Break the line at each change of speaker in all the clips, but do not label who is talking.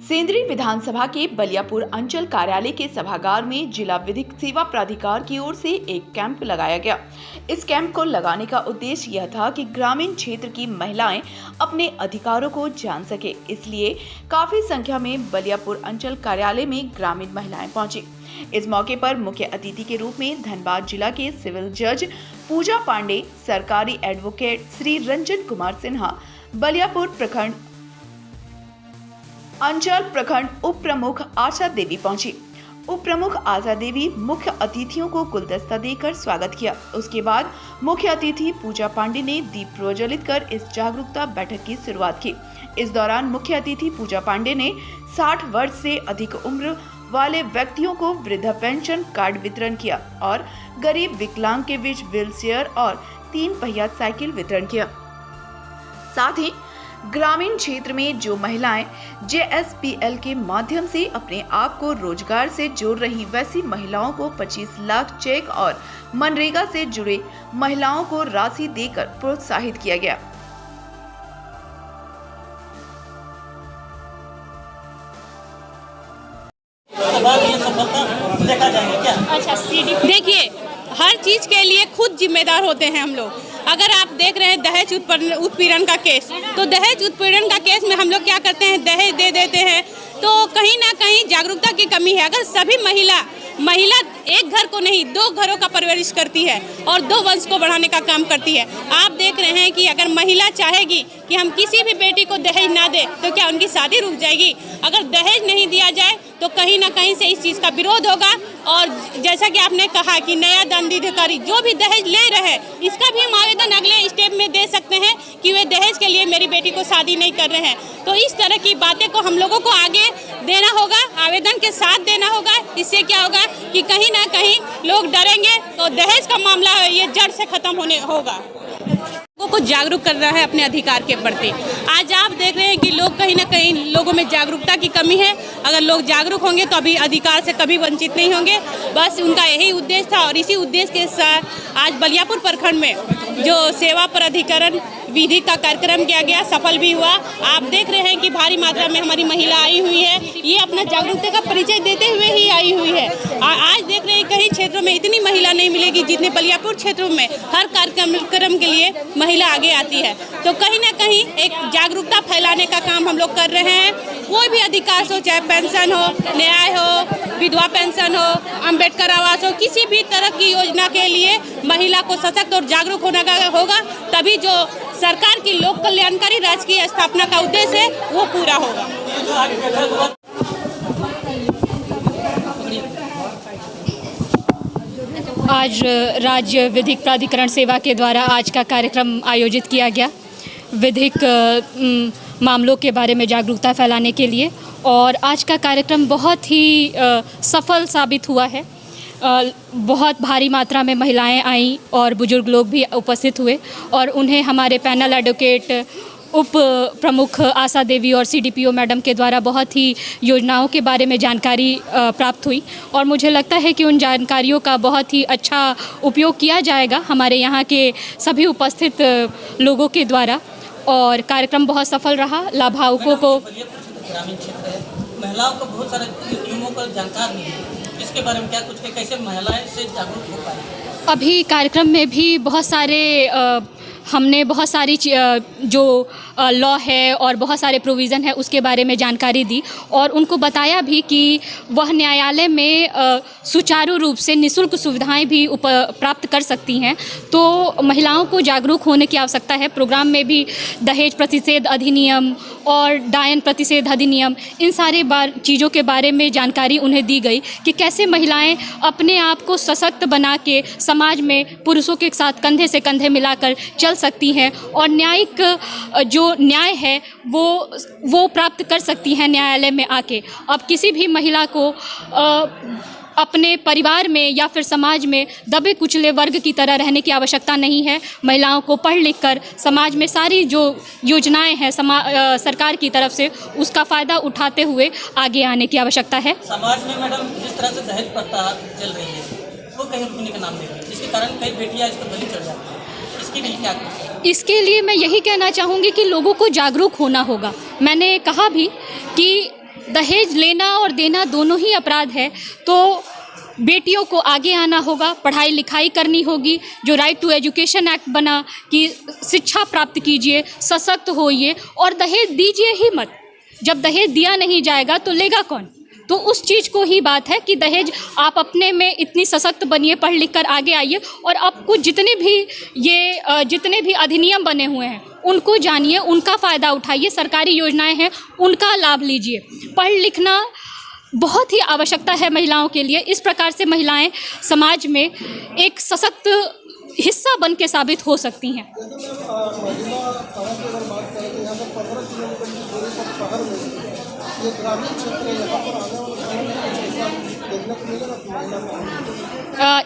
सेंद्री विधानसभा के बलियापुर अंचल कार्यालय के सभागार में जिला विधिक सेवा प्राधिकार की ओर से एक कैंप लगाया गया। इस कैंप को लगाने का उद्देश्य यह था कि ग्रामीण क्षेत्र की महिलाएं अपने अधिकारों को जान सके, इसलिए काफी संख्या में बलियापुर अंचल कार्यालय में ग्रामीण महिलाएं पहुंची। इस मौके पर मुख्य अतिथि के रूप में धनबाद जिला के सिविल जज पूजा पांडे, सरकारी एडवोकेट श्री रंजन कुमार सिन्हा, बलियापुर प्रखंड अंचल प्रखंड उप प्रमुख आशा देवी पहुंची। उप प्रमुख आशा देवी मुख्य अतिथियों को गुलदस्ता देकर स्वागत किया। उसके बाद मुख्य अतिथि पूजा पांडे ने दीप प्रज्वलित कर इस जागरूकता बैठक की शुरुआत की। इस दौरान मुख्य अतिथि पूजा पांडे ने 60 वर्ष से अधिक उम्र वाले व्यक्तियों को वृद्धा पेंशन कार्ड वितरण किया और गरीब विकलांग के बीच व्हील चेयर और 3 पहिया साइकिल वितरण किया। साथ ही ग्रामीण क्षेत्र में जो महिलाएं JSPL के माध्यम से अपने आप को रोजगार से जोड़ रही वैसी महिलाओं को 25 लाख चेक और मनरेगा से जुड़े महिलाओं को राशि देकर प्रोत्साहित किया गया।
देखिए, हर चीज के लिए खुद जिम्मेदार होते हैं हम लोग। अगर आप देख रहे हैं दहेज उत्पीड़न का केस, तो दहेज उत्पीड़न का केस में हम लोग क्या करते हैं, दहेज दे देते हैं। तो कहीं ना कहीं जागरूकता की कमी है। अगर सभी महिला एक घर को नहीं 2 घरों का परवरिश करती है और 2 वंश को बढ़ाने का काम करती है। आप देख रहे हैं कि अगर महिला चाहेगी कि हम किसी भी बेटी को दहेज ना दे तो क्या उनकी शादी रुक जाएगी? अगर दहेज नहीं दिया जाए तो कहीं ना कहीं से इस चीज़ का विरोध होगा। और जैसा कि आपने कहा कि नया दंडाधिकारी जो भी दहेज ले रहे हैं, इसका भी हम आवेदन अगले स्टेप में दे सकते हैं कि वे दहेज के लिए मेरी बेटी को शादी नहीं कर रहे हैं। तो इस तरह की बातें को हम लोगों को आगे देना होगा, आवेदन के साथ देना होगा। इससे क्या होगा कि कहीं ना कहीं लोग डरेंगे तो दहेज का मामला है ये जड़ से खत्म होने होगा। लोगों को जागरूक कर रहा है अपने अधिकार के प्रति। आज आप देख रहे हैं कि लोग कहीं ना कहीं लोगों में जागरूकता की कमी है। अगर लोग जागरूक होंगे तो अभी अधिकार से कभी वंचित नहीं होंगे। बस उनका यही उद्देश्य था और इसी उद्देश्य के साथ आज बलियापुर प्रखंड में जो सेवा प्राधिकरण विधि का कार्यक्रम किया गया, सफल भी हुआ। आप देख रहे हैं कि भारी मात्रा में हमारी महिला आई हुई है। ये अपना जागरूकता का परिचय देते हुए ही आई हुई है। आज देख रहे हैं कई क्षेत्रों में इतनी महिला नहीं मिलेगी जितने बलियापुर क्षेत्रों में हर कार्यक्रम के लिए महिला आगे आती है। तो कहीं ना कहीं एक जागरूकता फैलाने का काम हम लोग कर रहे हैं। कोई भी अधिकार हो, चाहे पेंशन हो, न्याय हो, विधवा पेंशन हो, अम्बेडकर आवास हो, किसी भी तरह की योजना के लिए महिला को सशक्त और जागरूक होने का होगा, तभी जो सरकार की लोक कल्याणकारी राज्य की स्थापना का उद्देश्य है वो पूरा होगा।
आज राज्य विधिक प्राधिकरण सेवा के द्वारा आज का कार्यक्रम आयोजित किया गया विधिक मामलों के बारे में जागरूकता फैलाने के लिए, और आज का कार्यक्रम बहुत ही सफल साबित हुआ है। बहुत भारी मात्रा में महिलाएं आईं और बुजुर्ग लोग भी उपस्थित हुए और उन्हें हमारे पैनल एडवोकेट उप प्रमुख आशा देवी और CDPO मैडम के द्वारा बहुत ही योजनाओं के बारे में जानकारी प्राप्त हुई और मुझे लगता है कि उन जानकारियों का बहुत ही अच्छा उपयोग किया जाएगा हमारे यहाँ के सभी उपस्थित लोगों के द्वारा, और कार्यक्रम बहुत सफल रहा। लाभार्थियों को
ग्रामीण क्षेत्र है, महिलाओं को बहुत सारे नियमों का जानकार नहीं है, इसके बारे में क्या कुछ है, कैसे महिलाएं से जागरूक हो पाए?
अभी कार्यक्रम में भी बहुत सारे हमने बहुत सारी जो लॉ है और बहुत सारे प्रोविज़न है उसके बारे में जानकारी दी और उनको बताया भी कि वह न्यायालय में सुचारू रूप से निःशुल्क सुविधाएं भी प्राप्त कर सकती हैं। तो महिलाओं को जागरूक होने की आवश्यकता है। प्रोग्राम में भी दहेज प्रतिषेध अधिनियम और डायन प्रतिषेध अधिनियम, इन सारे चीज़ों के बारे में जानकारी उन्हें दी गई कि कैसे महिलाएं अपने आप को सशक्त बना के समाज में पुरुषों के साथ कंधे से कंधे मिलाकर चल सकती हैं और न्यायिक जो न्याय है वो प्राप्त कर सकती हैं न्यायालय में आके। अब किसी भी महिला को अपने परिवार में या फिर समाज में दबे कुचले वर्ग की तरह रहने की आवश्यकता नहीं है। महिलाओं को पढ़ लिख कर समाज में सारी जो योजनाएं हैं सरकार की तरफ से उसका फ़ायदा उठाते हुए आगे आने की आवश्यकता है।
समाज में मैडम जिस तरह से दहेज प्रथा चल रही है वो कहीं रुकने का नाम नहीं है, जिसके कारण कई बेटियां इसको बलि चढ़ जाती हैं। इसके लिए क्या करें?
इसके लिए मैं यही कहना चाहूँगी कि लोगों को जागरूक होना होगा। मैंने कहा भी कि दहेज लेना और देना दोनों ही अपराध है, तो बेटियों को आगे आना होगा, पढ़ाई लिखाई करनी होगी। जो राइट टू एजुकेशन एक्ट बना कि शिक्षा प्राप्त कीजिए, सशक्त होइए और दहेज दीजिए ही मत। जब दहेज दिया नहीं जाएगा तो लेगा कौन? तो उस चीज़ को ही बात है कि दहेज, आप अपने में इतनी सशक्त बनिए, पढ़ लिख कर आगे आइए और आपको जितने भी अधिनियम बने हुए हैं उनको जानिए, उनका फ़ायदा उठाइए, सरकारी योजनाएं हैं उनका लाभ लीजिए। पढ़ लिखना बहुत ही आवश्यकता है महिलाओं के लिए। इस प्रकार से महिलाएं समाज में एक सशक्त हिस्सा बन के साबित हो सकती हैं।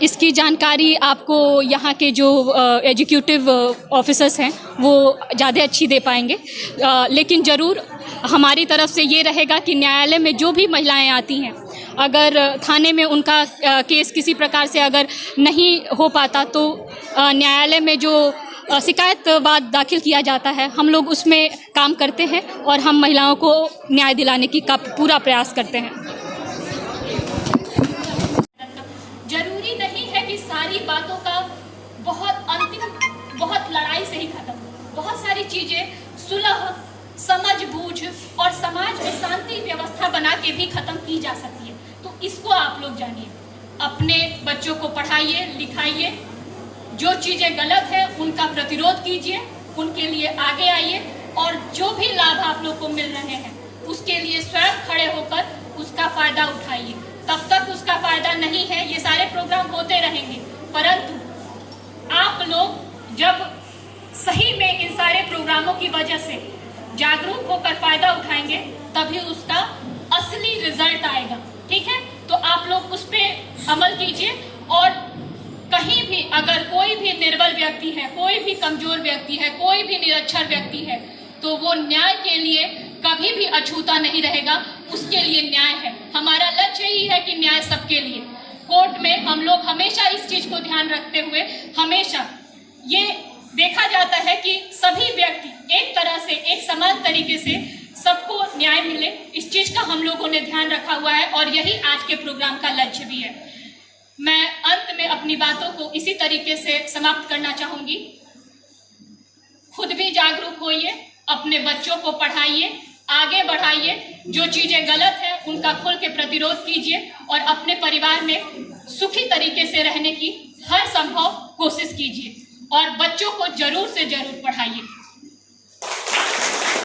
इसकी जानकारी आपको यहाँ के जो एग्जीक्यूटिव ऑफिसर्स हैं वो ज़्यादा अच्छी दे पाएंगे, लेकिन ज़रूर हमारी तरफ से ये रहेगा कि न्यायालय में जो भी महिलाएं आती हैं, अगर थाने में उनका केस किसी प्रकार से अगर नहीं हो पाता तो न्यायालय में जो शिकायतवाद दाखिल किया जाता है, हम लोग उसमें काम करते हैं और हम महिलाओं को न्याय दिलाने की का पूरा प्रयास करते हैं। जरूरी नहीं है कि सारी बातों का बहुत लड़ाई से ही खत्म। बहुत सारी चीज़ें सुलह, समझ बूझ और समाज में शांति व्यवस्था बना के भी खत्म की जा सकती है। तो इसको आप लोग जानिए, अपने बच्चों को पढ़ाइए, लिखाइए, जो चीज़ें गलत है उनका प्रतिरोध कीजिए, उनके लिए आगे आइए और जो भी लाभ आप लोग को मिल रहे हैं उसके लिए स्वयं खड़े होकर उसका फ़ायदा उठाइए। तब तक उसका फ़ायदा नहीं है, ये सारे प्रोग्राम होते रहेंगे, परंतु आप लोग जब सही में इन सारे प्रोग्रामों की वजह से जागरूक होकर फ़ायदा उठाएंगे तभी उसका असली रिजल्ट आएगा। ठीक है, तो आप लोग उस पर अमल कीजिए और कहीं भी अगर कोई भी निर्बल व्यक्ति है, कोई भी कमजोर व्यक्ति है, कोई भी निरक्षर व्यक्ति है, तो वो न्याय के लिए कभी भी अछूता नहीं रहेगा। उसके लिए न्याय है। हमारा लक्ष्य यही है कि न्याय सबके लिए। कोर्ट में हम लोग हमेशा इस चीज़ को ध्यान रखते हुए हमेशा ये देखा जाता है कि सभी व्यक्ति एक तरह से, एक समान तरीके से सबको न्याय मिले। इस चीज़ का हम लोगों ने ध्यान रखा हुआ है और यही आज के प्रोग्राम का लक्ष्य भी है। मैं अंत में अपनी बातों को इसी तरीके से समाप्त करना चाहूँगी। खुद भी जागरूक होइए, अपने बच्चों को पढ़ाइए, आगे बढ़ाइए, जो चीज़ें गलत हैं उनका खुल के प्रतिरोध कीजिए और अपने परिवार में सुखी तरीके से रहने की हर संभव कोशिश कीजिए और बच्चों को जरूर से जरूर पढ़ाइए।